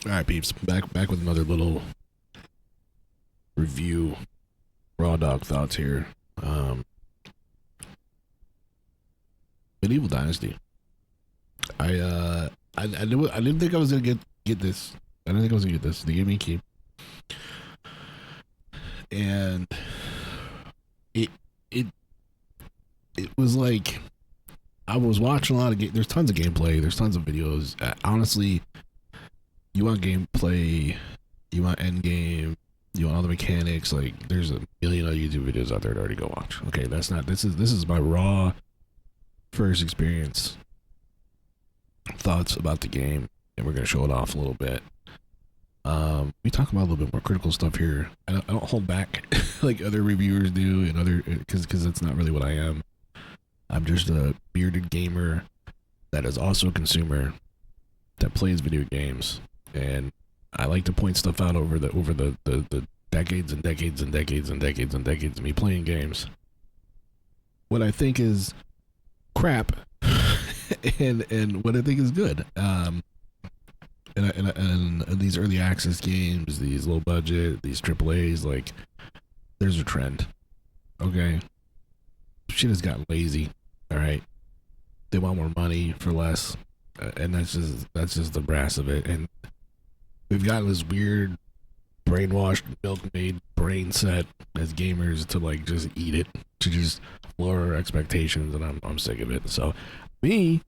All right, peeps. Back with another little review. Raw dog thoughts here. Um, Medieval Dynasty. I didn't think I was gonna get this. I didn't think I was gonna get this. They gave me a key, and it it it was like I was watching a lot of There's tons of gameplay. There's tons of videos. Honestly, you want gameplay, you want end game, you want all the mechanics. Like, there's a million other YouTube videos out there to already go watch. Okay, that's not. This is my raw first experience thoughts about the game, and we're gonna show it off a little bit. We talk about a little bit more critical stuff here. I don't hold back like other reviewers do, and other because that's not really what I am. I'm just a bearded gamer that is also a consumer that plays video games, and I like to point stuff out over the decades and decades and decades and decades and decades of me playing games. What I think is crap, and what I think is good. And these early access games, these low budget, these AAAs, like, there's a trend. Okay, shit has gotten lazy. All right, they want more money for less, and that's just the brass of it. And we've gotten this weird, brainwashed, milk-made brain set as gamers to like just eat it, to just lower our expectations, and I'm sick of it. So, I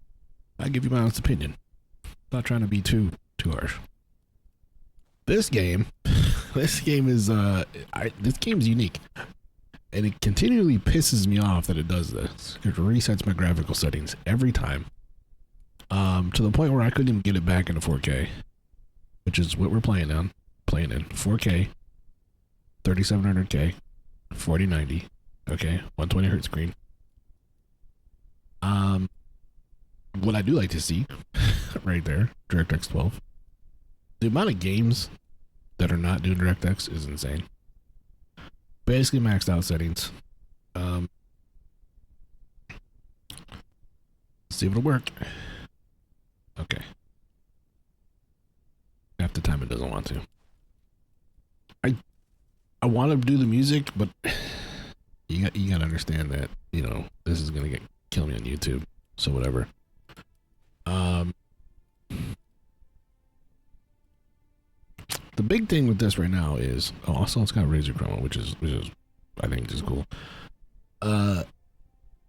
give you my honest opinion. Not trying to be too harsh. This game is this game's unique, and it continually pisses me off that it does this. It resets my graphical settings every time, to the point where I couldn't even get it back into 4K, which is what we're playing in 4K, 3700K, 4090, okay, 120 hertz screen. What I do like to see right there, DirectX 12. The amount of games that are not doing DirectX is insane. Basically maxed out settings. See if it'll work. Okay. Half the time it doesn't want to. I want to do the music, but you gotta understand that, this is gonna kill me on YouTube. So whatever. The big thing with this right now is also it's got Razor Chroma, which is I think is cool.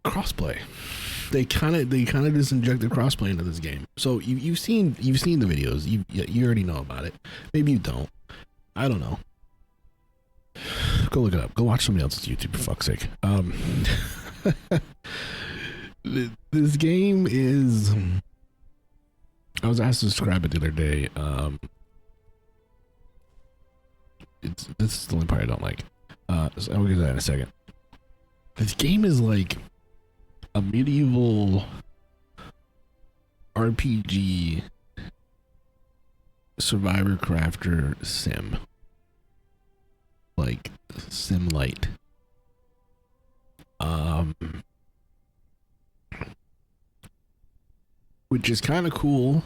Crossplay. They kind of just injected crossplay into this game. So you've seen the videos. You already know about it. Maybe you don't. I don't know. Go look it up. Go watch somebody else's YouTube, for fuck's sake. This game is. I was asked to describe it the other day. This is the only part I don't like. So I'll get to that in a second. This game is like a medieval RPG survivor crafter sim. Like sim light. Which is kind of cool.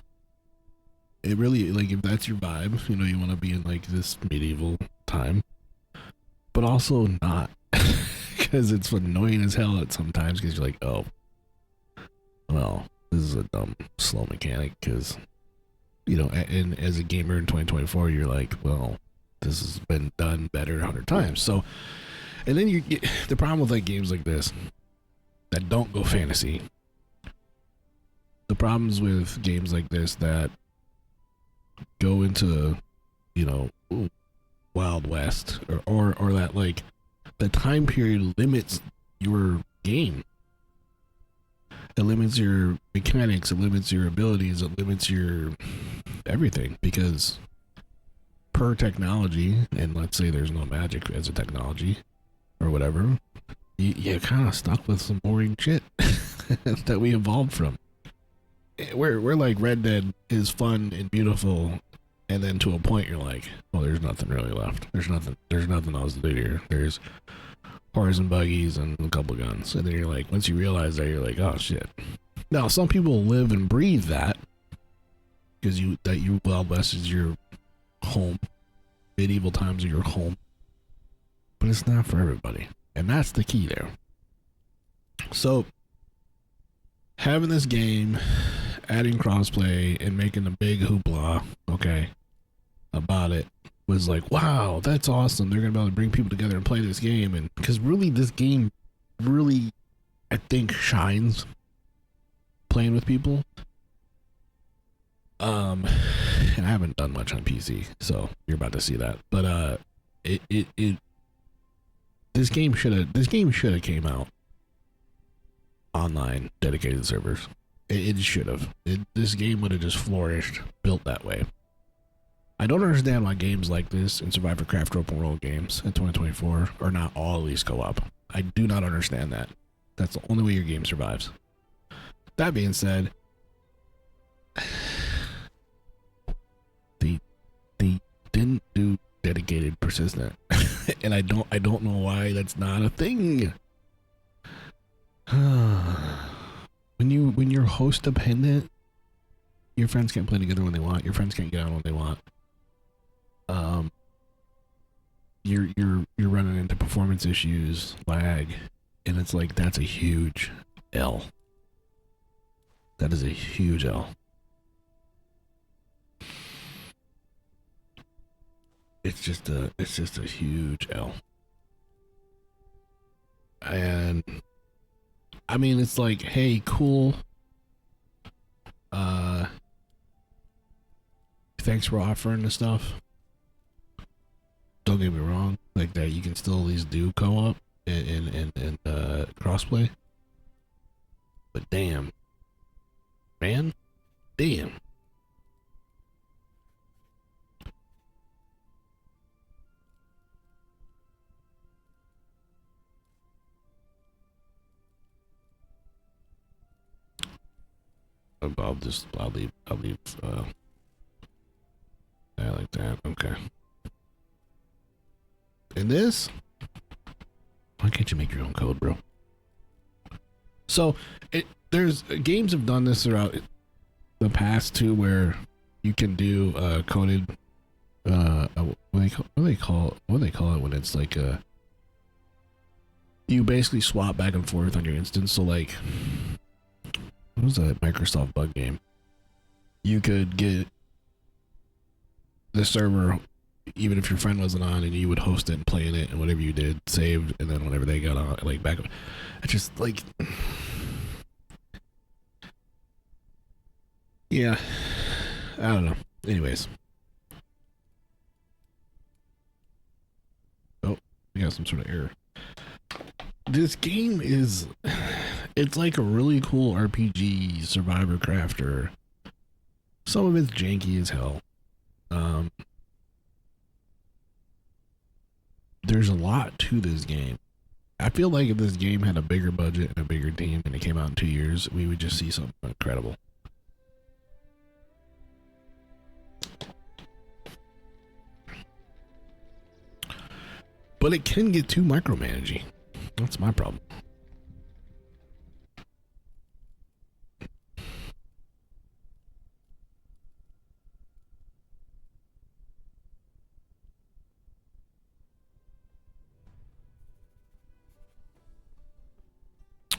It really, like, if that's your vibe, you want to be in like this medieval time, but also not, because it's annoying as hell at sometimes, because you're like, oh, well, this is a dumb slow mechanic, because and as a gamer in 2024, you're like, well, this has been done better 100 times. So, and then the problem with like games like this that don't go fantasy, the problems with games like this that go into, Wild West, or that, like, the time period limits your game. It limits your mechanics, it limits your abilities, it limits your everything, because per technology, and let's say there's no magic as a technology or whatever, you're kind of stuck with some boring shit that we evolved from. We're like, Red Dead is fun and beautiful, and then to a point you're like, well, there's nothing really left. There's nothing else to do here. There's horses and buggies and a couple guns, and then you're like, once you realize that, you're like, oh shit. Now some people live and breathe that, because Wild West is your home, medieval times are your home, but it's not for everybody, and that's the key there. So having this game, adding crossplay and making a big hoopla, okay, about it was like, wow, that's awesome. They're gonna be able to bring people together and play this game, and because really this game really, I think, shines playing with people. And I haven't done much on PC, so you're about to see that. But this game should have came out online, dedicated servers. It should have. This game would have just flourished, built that way. I don't understand why games like this and Survivor Craft open world games in 2024 are not all at least co-op. I do not understand that. That's the only way your game survives. That being said, they didn't do dedicated persistent, and I don't know why that's not a thing. When you're host dependent, your friends can't play together when they want. Your friends can't get out when they want. You're running into performance issues, lag, and it's like that's a huge L. That is a huge L. It's just a huge L. And I mean, it's like, hey, cool. Thanks for offering the stuff. Don't get me wrong, like that you can still at least do co-op and crossplay. But damn, man, damn. I'll leave that like that. Okay. And this, why can't you make your own code, bro? So there's games have done this throughout the past too, where you can do coded. What do they call it when it's like you basically swap back and forth on your instance. So like, what was that Microsoft bug game? You could get the server, even if your friend wasn't on, and you would host it and play in it, and whatever you did, saved, and then whenever they got on, like back up. It's just like, yeah, I don't know. Anyways, oh, we got some sort of error. This game is, it's like a really cool RPG survivor crafter. Some of it's janky as hell. There's a lot to this game. I feel like if this game had a bigger budget and a bigger team and it came out in 2 years, we would just see something incredible. But it can get too micromanaging. That's my problem.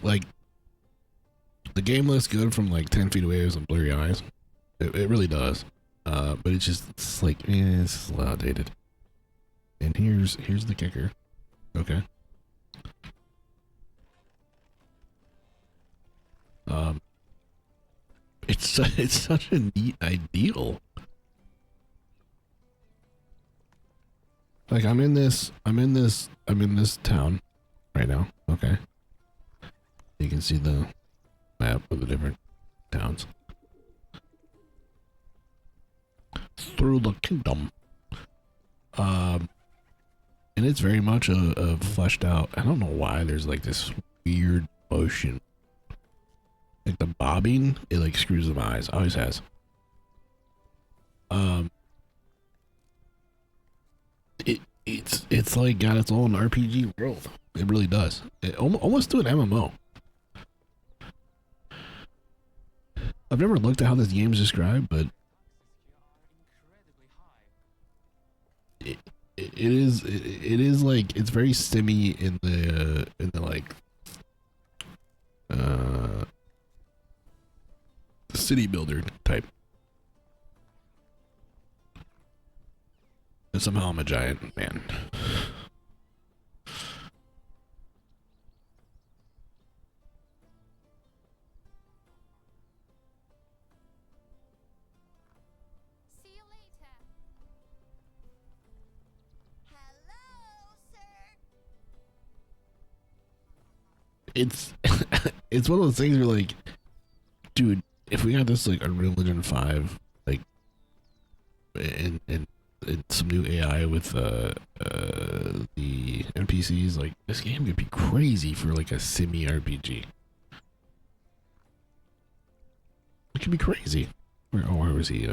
Like, the game looks good from like 10 feet away with some blurry eyes. It really does. But it's like, it's a little outdated. And here's the kicker. Okay. It's such a neat ideal. Like I'm in this town right now. Okay. You can see the map of the different towns through the kingdom. And it's very much a fleshed out. I don't know why there's like this weird motion. Like the bobbing, it like screws my eyes. Always has. It's like got its own RPG world. It really does. It almost to an MMO. I've never looked at how this game is described, but it is like it's very simmy in the like uh city builder type. And somehow I'm a giant man. See you later. Hello, sir. It's it's one of those things where like, dude, if we got this like Unreal Engine 5, like, and some new AI with the NPCs, like this game could be crazy for like a semi RPG. It could be crazy. Where was he?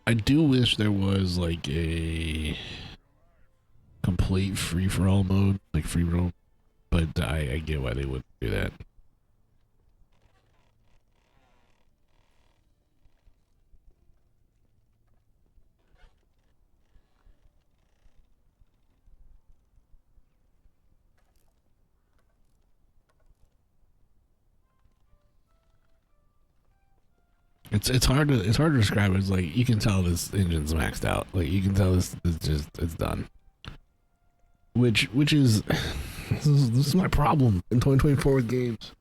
I do wish there was like a complete free for all mode, like free roam, but I get why they wouldn't do that. It's hard to describe. It's like you can tell this engine's maxed out. Like you can tell this just it's done. Which is this is my problem in 2024 with games.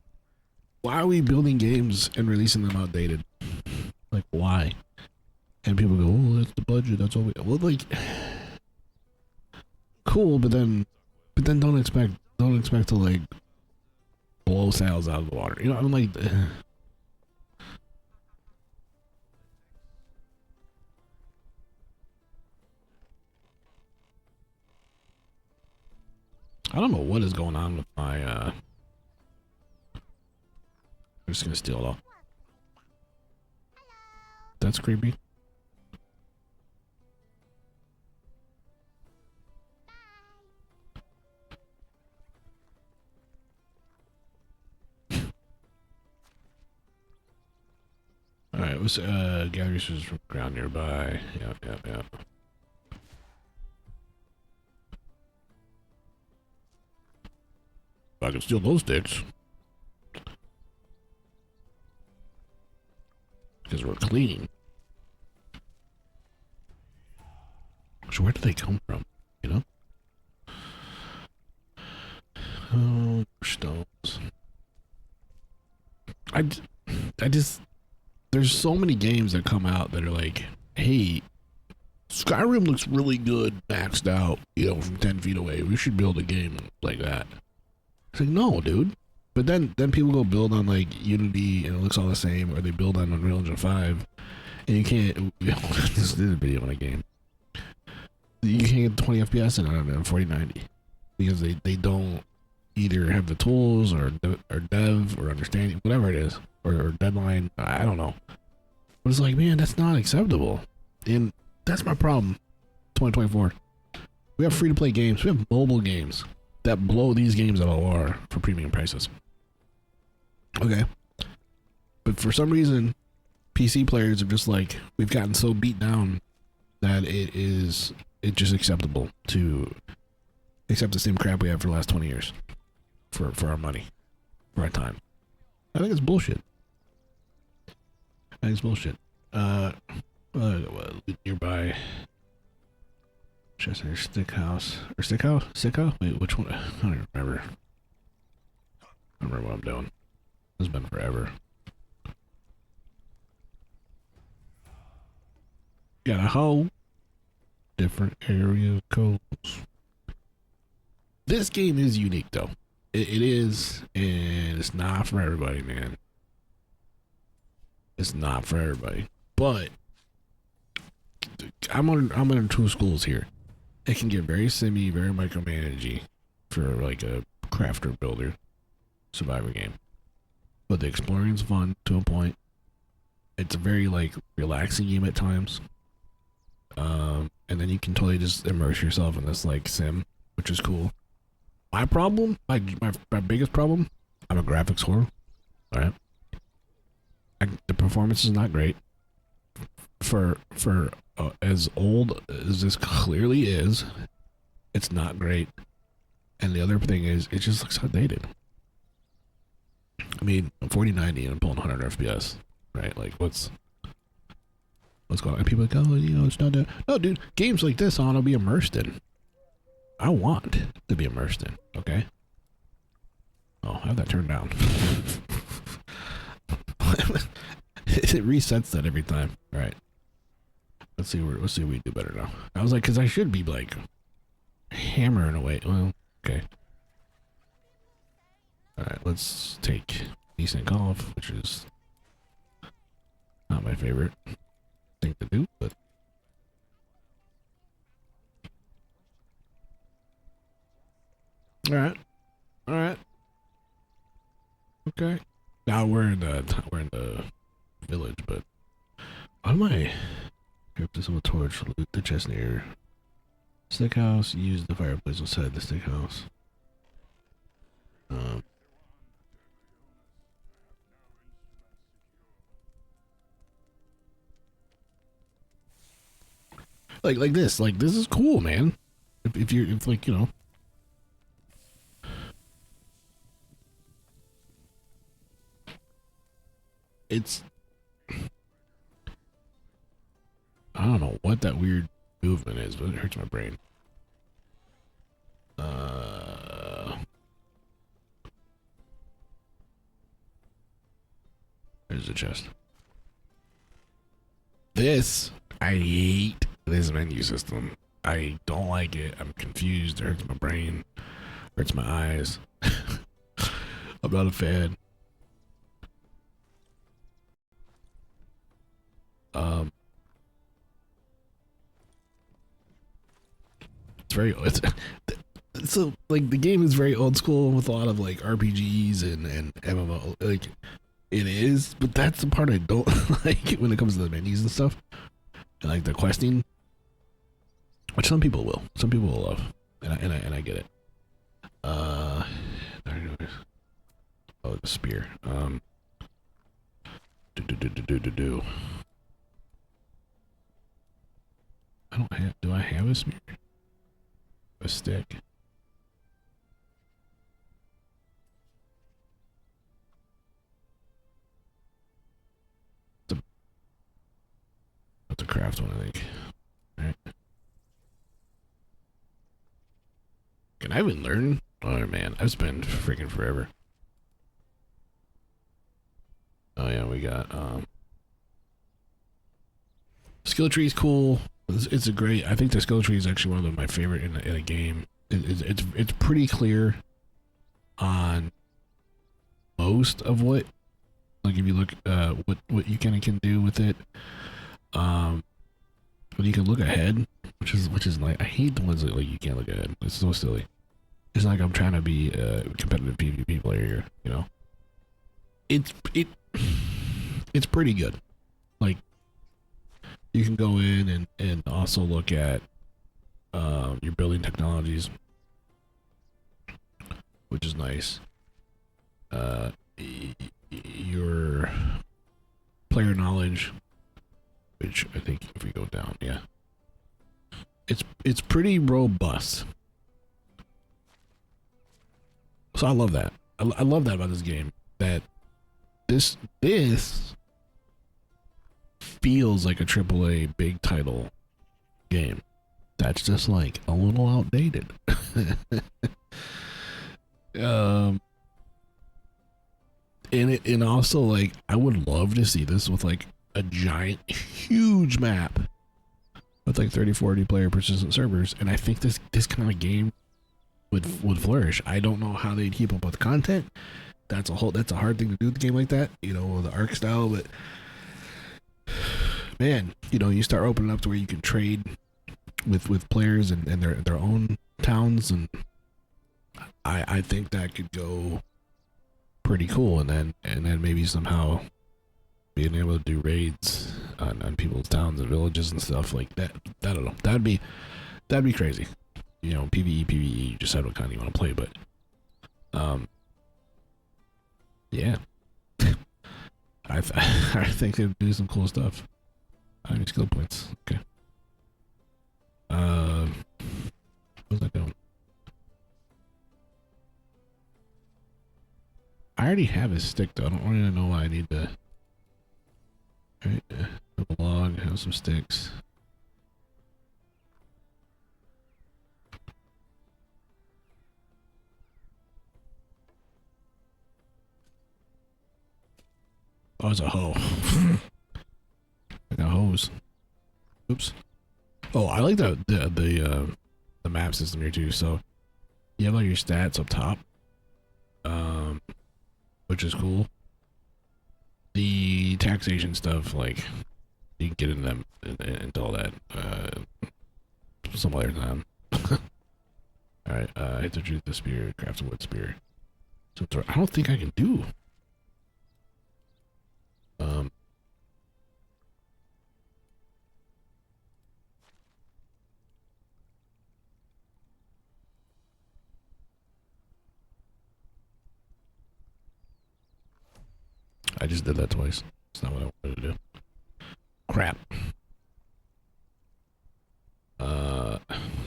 Why are we building games and releasing them outdated? Like why? And people go, oh, that's the budget. That's all we. Well, like, cool, but then don't expect to like blow sales out of the water. You know, I'm like. I don't know what is going on with my, I'm just gonna steal it all. That's creepy. Alright, let's, gather resources from ground nearby. Yep. I can steal those sticks. Because we're cleaning. So where did they come from? You know? Oh, stones. I just... There's so many games that come out that are like, hey, Skyrim looks really good, maxed out, you know, from 10 feet away. We should build a game like that. It's like, no, dude. But then people go build on like Unity and it looks all the same, or they build on Unreal Engine 5, and you can't. This is a video on a game. You can't get 20 FPS in it on 4090 because they don't either have the tools or dev or understanding, whatever it is, or deadline. I don't know. But it's like, man, that's not acceptable, and that's my problem. 2024. We have free to play games. We have mobile games that blow these games out of the water for premium prices. Okay. But for some reason, PC players are just like, we've gotten so beat down that it's just acceptable to accept the same crap we have for the last 20 years for our money, for our time. I think it's bullshit. Nearby Chester Stick House. Wait, which one? I don't even remember. I don't remember what I'm doing. It's been forever. Got a whole different area codes. This game is unique though. It is, and it's not for everybody, man. It's not for everybody. But I'm on two schools here. It can get very simmy, very micromanagey for like a crafter builder survivor game. But the exploring's fun to a point. It's a very like relaxing game at times. And then you can totally just immerse yourself in this like sim, which is cool. My problem, my biggest problem, I'm a graphics whore. All right, the performance is not great for as old as this clearly is. It's not great, and the other thing is it just looks outdated. I mean, 4090 and I'm pulling 100 FPS, right? Like, what's going on? And people are like, oh, you know, it's not that. No, dude, games like this I want to be immersed in. I want to be immersed in, okay? Oh, I have that turned down. It resets that every time. All right. Let's see what we do better now. I was like, because I should be like hammering away. Well, okay. All right, let's take decent golf, which is not my favorite thing to do, but all right, okay. Now we're in the village, but on my grip this with a torch, loot the chest near stick house. Use the fireplace outside the stick house. Like this is cool, man. If like, you know, it's, I don't know what that weird movement is, but it hurts my brain. There's the chest. This, I hate this menu system. I don't like it. I'm confused. It hurts my brain. Hurts my eyes. I'm not a fan. It's so like the game is very old school with a lot of like RPGs and MMO. Like it is, but that's the part I don't like when it comes to the menus and stuff. And like the questing, which some people will love, and I get it. Oh, the spear. I don't have. Do I have a spear? A stick. That's a craft one, I think. Alright. Can I even learn? Oh man, I've spent freaking forever. Oh yeah, we got skill tree is cool. It's a great. I think the skill tree is actually one of my favorite in a game. It's pretty clear on most of what, like if you look what you kind of can do with it. But you can look ahead, which is like, I hate the ones that like you can't look ahead. It's so silly. It's like I'm trying to be a competitive PvP player here, you know. It's pretty good. Like you can go in and also look at your building technologies, which is nice. Your player knowledge, which I think if we go down, yeah, it's pretty robust. So I love that. I love that about this game. That this feels like a AAA big title game. That's just like a little outdated. And also like I would love to see this with like a giant, huge map with like 30-40 player persistent servers, and I think this kind of game would flourish. I don't know how they'd keep up with content. That's a hard thing to do with a game like that, you know, the Arc style. But man, you know, you start opening up to where you can trade with players and their own towns, and I think that could go pretty cool. And then maybe somehow being able to do raids on people's towns and villages and stuff like that. I don't know. That'd be crazy. You know, PvE, PvE. You decide what kind you want to play, but yeah. I think they'd do some cool stuff. I need skill points. Okay. What's that doing? I already have a stick though. I don't really know why I need to. Alright, have a log, have some sticks. Oh, it's a hoe. I got hose. Oops. Oh, I like the map system here too. So you have all your stats up top, which is cool. The taxation stuff, like you can get into them into all that some other time. All right, I have to shoot the spear, craft a wood spear. So I don't think I can do. I just did that twice. It's not what I wanted to do. Crap.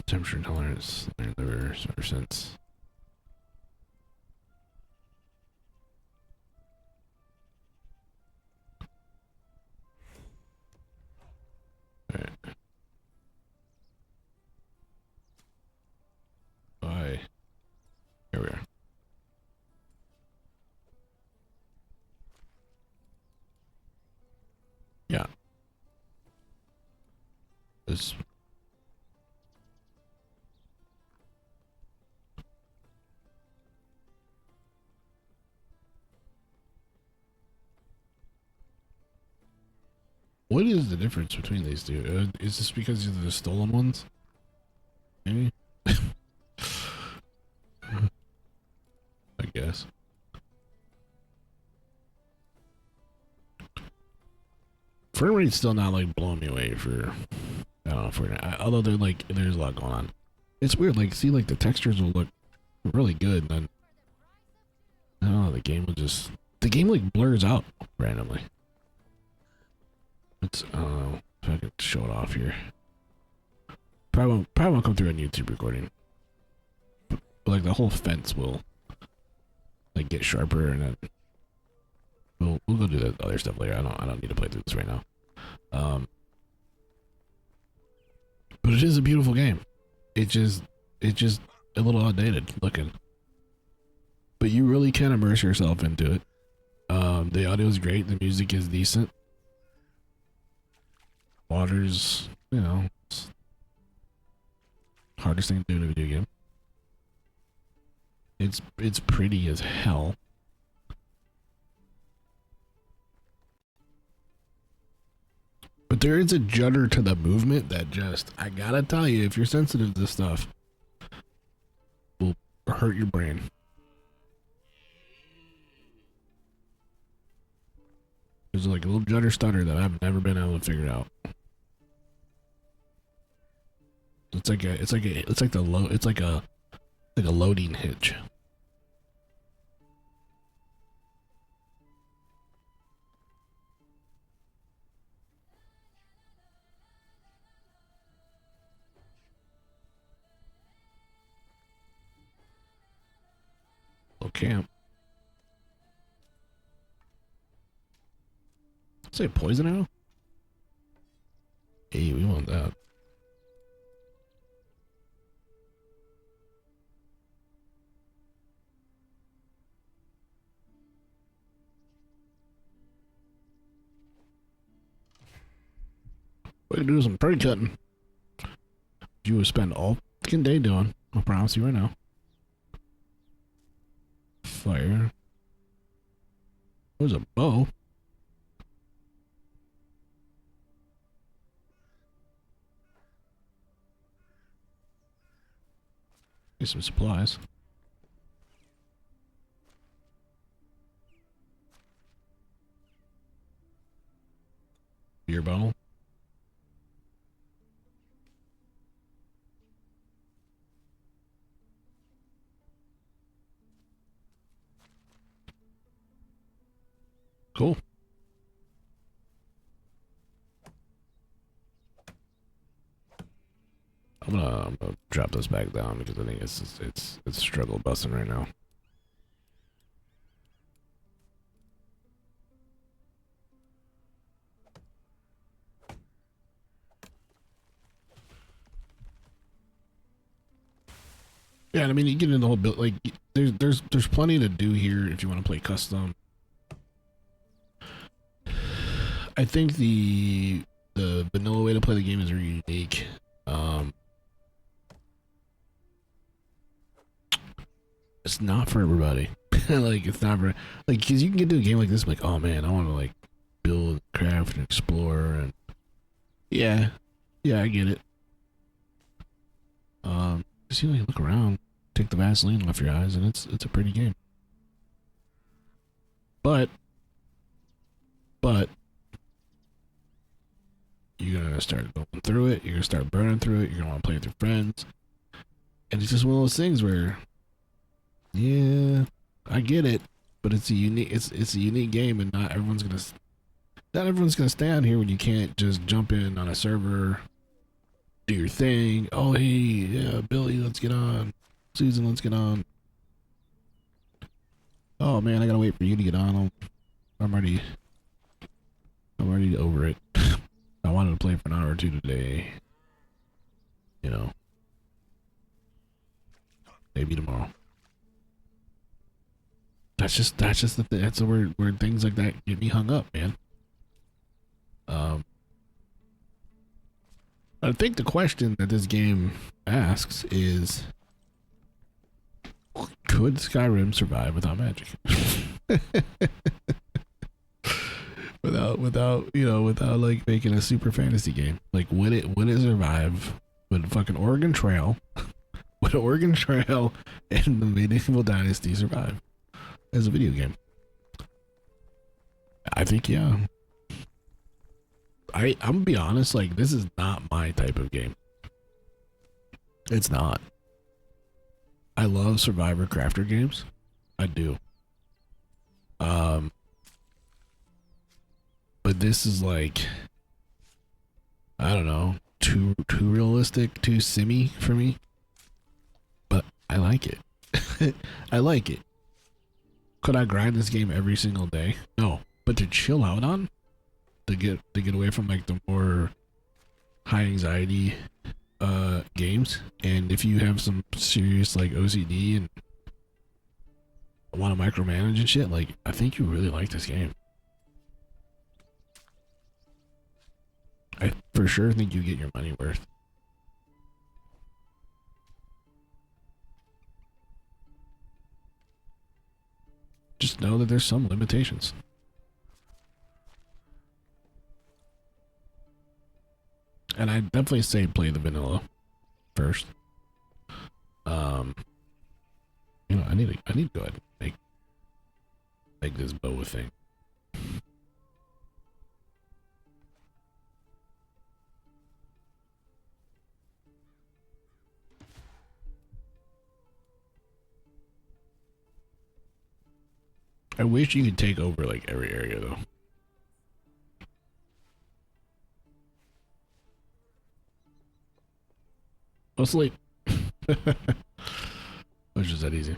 Temperature tolerance. Ever since. Alright. Bye. Here we are. Yeah. This. What is the difference between these two? Is this because they're the stolen ones? Maybe? I guess. Frame rate's still not like blowing me away for, I don't know, although they're like, there's a lot going on. It's weird, like, see, like, the textures will look really good, and then, I don't know, the game like blurs out randomly. It's, I don't know if I can show it off here. Probably won't come through on YouTube recording. But like, the whole fence will, like, get sharper, and then we'll go do the other stuff later. I don't need to play through this right now. But it is a beautiful game. It's just a little outdated looking. But you really can immerse yourself into it. The audio is great. The music is decent. Water's, you know, it's hardest thing to do in a video game. It's pretty as hell. But there is a judder to the movement that just, I gotta tell you, if you're sensitive to this stuff, will hurt your brain. There's like a little judder stutter that I've never been able to figure out. It's like a loading hitch. Little camp. Say poison arrow? Hey, we want that. We can do some prey cutting. You would spend all fucking day doing. I promise you right now. Fire. There's a bow. Get some supplies. beer bottle. Cool. I'm gonna drop this back down because I think it's struggle busting right now. Yeah, I mean, you get into the whole build. Like, there's plenty to do here if you want to play custom. I think the vanilla way to play the game is really unique. It's not for everybody. Like, it's not for like, because you can get to a game like this, like, oh man, I want to like build, craft, and explore, and yeah, I get it. Just you look around, take the Vaseline off your eyes, and it's a pretty game. But you're gonna start going through it. You're gonna start burning through it. You're gonna want to play with your friends, and it's just one of those things where, yeah, I get it, but it's a unique game, and not everyone's gonna stay on here when you can't just jump in on a server, do your thing. Oh hey, yeah, Billy, let's get on. Susan, let's get on. Oh man, I gotta wait for you to get on. I'm already over it. I wanted to play for an hour or two today. You know, maybe tomorrow. That's just the thing. That's where things like that get me hung up, man. I think the question that this game asks is, could Skyrim survive without magic? without like making a super fantasy game. Like, would it survive? Would fucking Oregon Trail would Oregon Trail and the Medieval Dynasty survive as a video game? I think yeah. I'm gonna be honest, like, this is not my type of game. It's not. I love Survivor Crafter games. I do. But this is like, I don't know, too realistic, too simmy for me. But I like it. I like it. Could I grind this game every single day? No. But to chill out on, to get away from like the more high anxiety games, and if you have some serious like OCD and want to micromanage and shit, like, I think you really like this game. I for sure think you get your money worth. Just know that there's some limitations. And I definitely say play the vanilla first. I need to go ahead and make this boa thing. I wish you could take over like every area though. Go sleep. Which is that easy.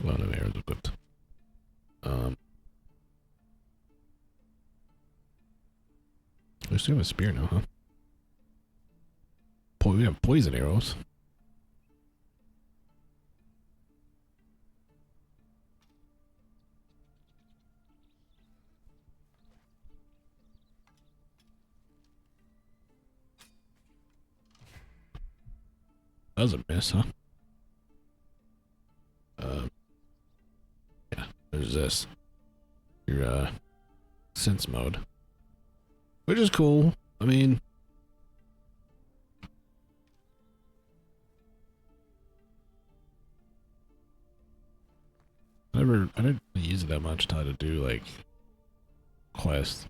A lot of arrows equipped. We still have a spear now, huh? We have poison arrows. That was a miss, huh? Yeah, there's this. Your sense mode. Which is cool. I mean, never I didn't really use it that much to do like quests.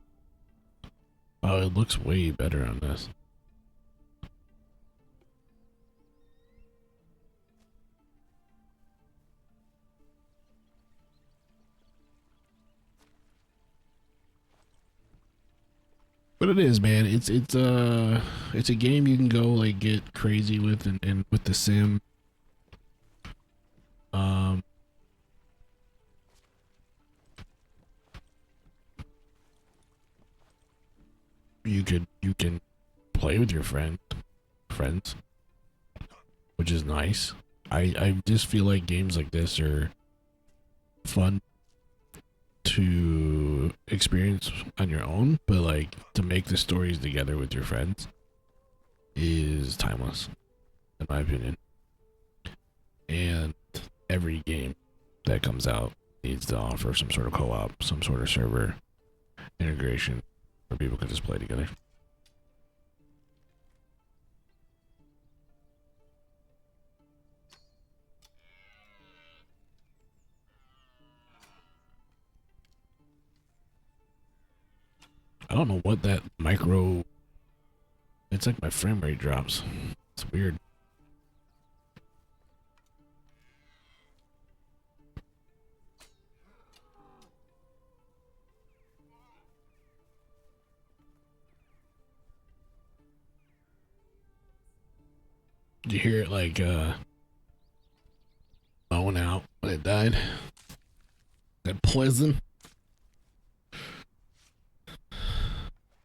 Oh, it looks way better on this. But it is, man. It's a game you can go like get crazy with, and with the sim. Um, you can play with your friends, which is nice. I just feel like games like this are fun to experience on your own, but like to make the stories together with your friends is timeless, in my opinion. And every game that comes out needs to offer some sort of co-op, some sort of server integration where people can just play together. I don't know what that micro. It's like my frame rate drops. It's weird. Did you hear it like bone out when it died? That poison?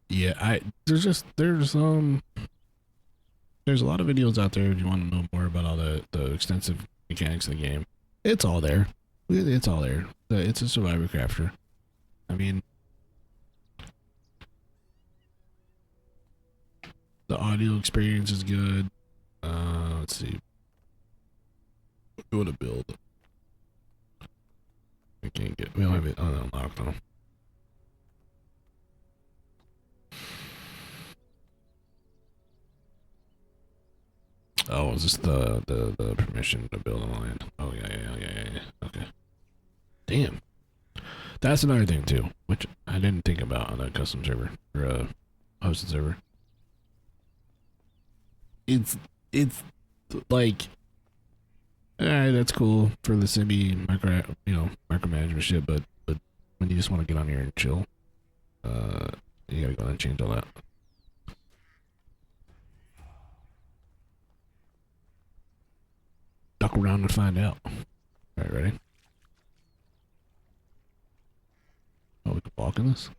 Yeah, there's a lot of videos out there if you want to know more about all the extensive mechanics of the game. It's all there. It's all there. It's a survivor crafter. I mean, the audio experience is good. Let's see. Go to build. I can't get. We don't have it unlocked though. Oh, is this the permission to build on land? Oh yeah. Okay. Damn. That's another thing too, which I didn't think about on a custom server or a hosted server. It's like, alright, that's cool for the semi micromanagement shit, but when you just want to get on here and chill, you gotta go and change all that. Duck around and find out. Alright, ready? Oh, we can walk in this?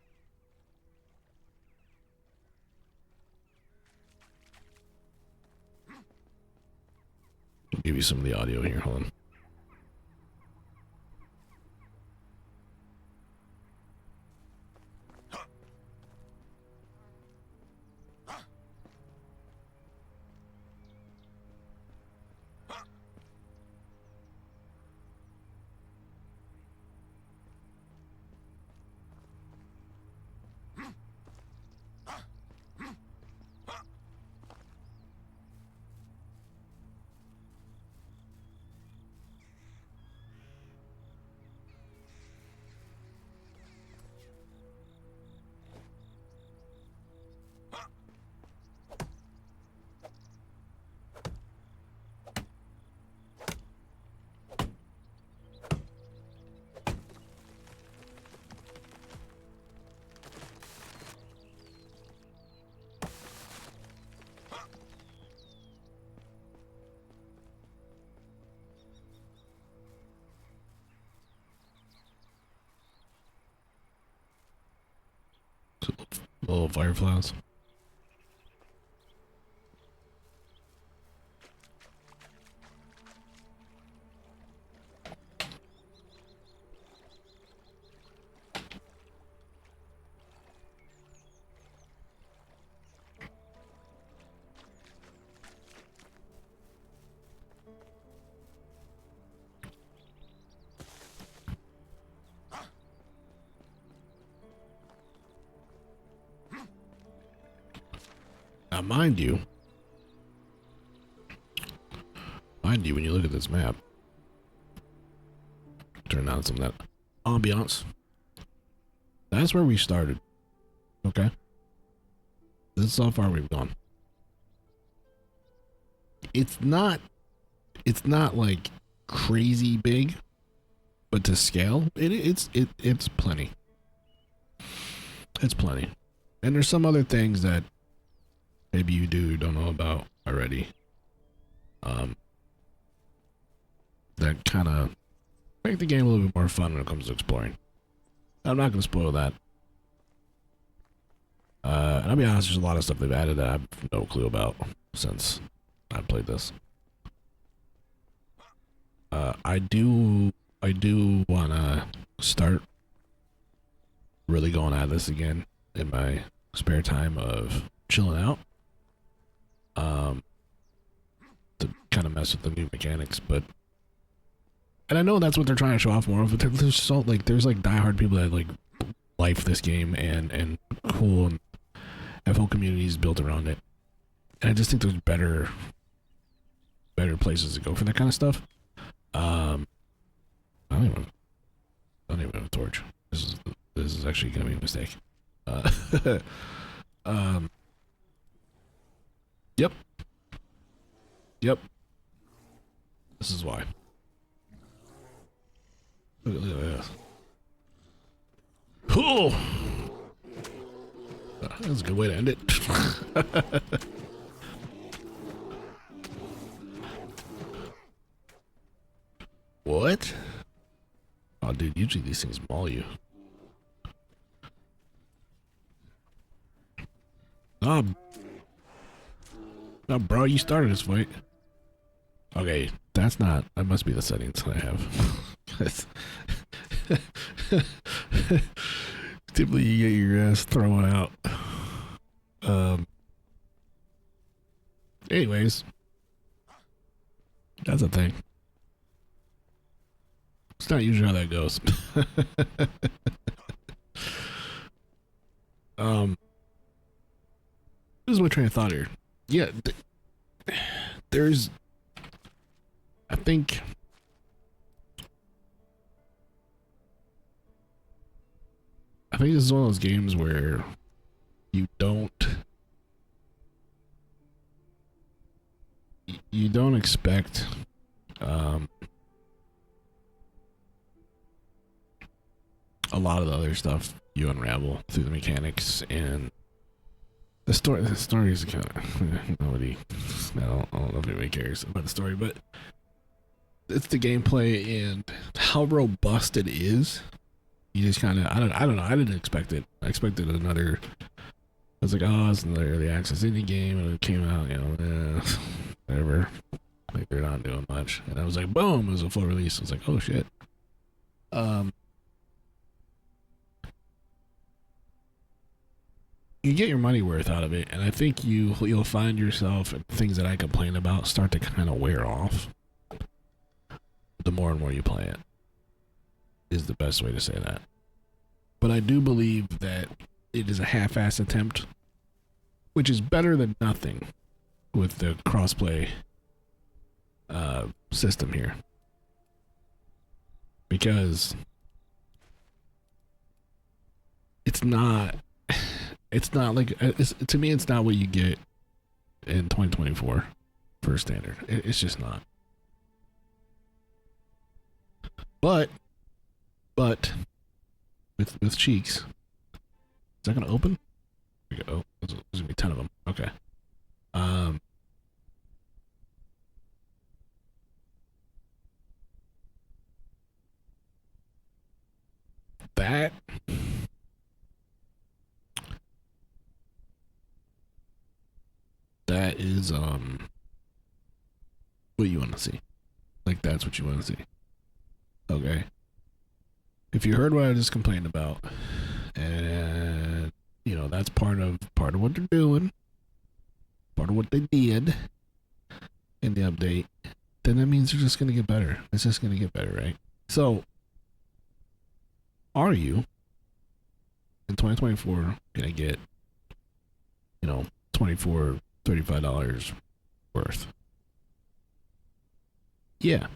I'll give you some of the audio here, hold on. Little fireflies. Now, mind you, when you look at this map, turn down some of that ambiance. That's where we started. Okay. This is how far we've gone. It's not like crazy big, but to scale, it's plenty. It's plenty. And there's some other things that maybe you don't know about already. That kind of make the game a little bit more fun when it comes to exploring. I'm not going to spoil that. And I'll be honest, there's a lot of stuff they've added that I have no clue about since I played this. I do want to start really going at this again in my spare time of chilling out. To kind of mess with the new mechanics, and I know that's what they're trying to show off more of. But there's like diehard people that like life this game and cool and have whole communities built around it. And I just think there's better places to go for that kind of stuff. I don't even have a torch. This is actually gonna be a mistake. Yep. This is why. Look at this. Oh! That's a good way to end it. What? Oh, dude, usually these things maul you. Oh, bro, you started this fight. Okay, that must be the settings that I have. Typically you get your ass thrown out. Anyways, that's a thing. It's not usually how that goes. This is my train of thought here. Yeah, there's, I think, this is one of those games where you don't expect a lot of the other stuff you unravel through the mechanics and the story. The story is kind of nobody. I don't know if anybody cares about the story, but it's the gameplay and how robust it is. You just kind of I don't know. I didn't expect it. I expected another. I was like, oh, it's another early access indie game, and it came out, whatever. Like they're not doing much, and I was like, boom! It was a full release. I was like, oh shit. You get your money worth out of it, and I think you'll find yourself and things that I complain about start to kind of wear off. The more and more you play it, is the best way to say that. But I do believe that it is a half-ass attempt, which is better than nothing with the crossplay system here, because it's not like to me it's not what you get in 2024 for standard. It's just not. But with cheeks, is that gonna open? Here we go. There's gonna be 10 of them. Okay. That is what you want to see. Like that's what you want to see. Okay. If you heard what I just complained about, and that's part of what they're doing, part of what they did in the update, then that means they're just gonna get better. It's just gonna get better, right? So, are you in 2024 gonna get, $24, $35 worth? Yeah.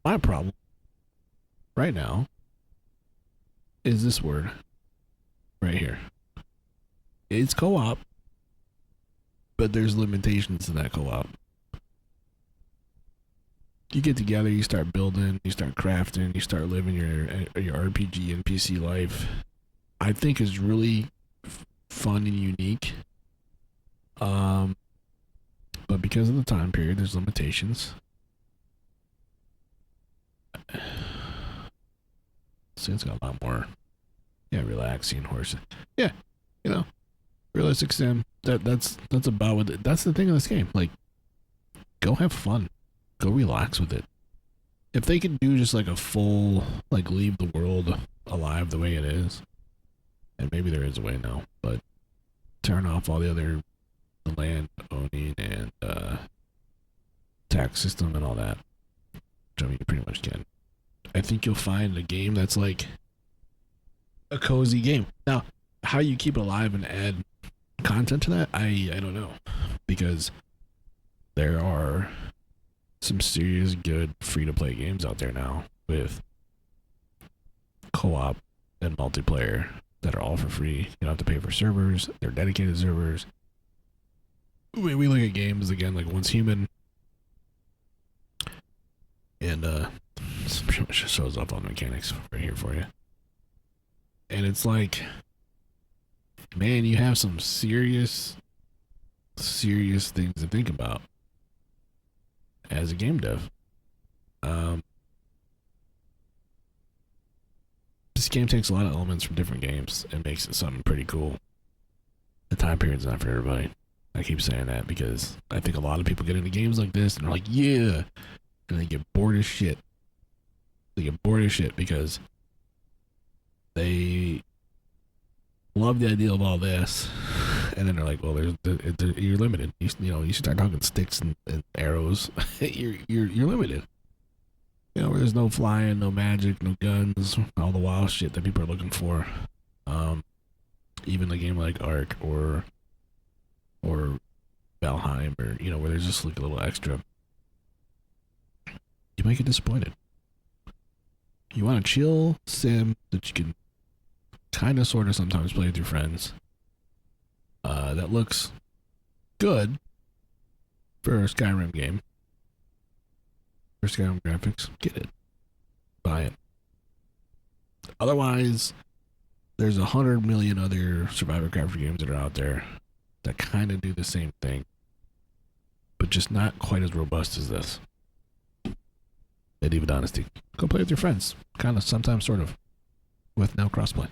My problem right now is this word right here. It's co-op, but there's limitations to that co-op. You get together, you start building, you start crafting, you start living your RPG and PC life. I think is really fun and unique. But because of the time period, there's limitations. See, it's got a lot more. Yeah, relaxing horses. Yeah, you know, realistic sim. That's about what. That's the thing of this game. Like, go have fun. Go relax with it. If they could do just like a full, like, leave the world alive the way it is, and maybe there is a way now, but turn off all the other land owning and tax system and all that, which I mean you pretty much can. I think you'll find a game that's like a cozy game. Now, how you keep it alive and add content to that, I don't know, because there are some serious good free to play games out there now with co-op and multiplayer that are all for free. You don't have to pay for servers. They're dedicated servers. We look at games again like Once Human, and pretty much just shows up on mechanics right here for you. And it's like, man, you have some serious things to think about as a game dev. This game takes a lot of elements from different games and makes it something pretty cool. The time period's not for everybody. I keep saying that because I think a lot of people get into games like this and they're like, yeah, and they get bored as shit. They get bored as shit because they love the idea of all this, and then they're like, well, you're limited. You should start talking sticks and arrows. you're limited. You know, where there's no flying, no magic, no guns, all the wild shit that people are looking for. Even a game like Ark or Valheim, or where there's just like a little extra, you might get disappointed. You want a chill sim that you can kind of sort of sometimes play with your friends, that looks good for a Skyrim game, for Skyrim graphics. Get it, buy it. Otherwise, there's 100 million other survivor crafter games that are out there that kind of do the same thing, but just not quite as robust as this. Medieval Dynasty. Go play with your friends. Kind of, sometimes, sort of, with no crossplay.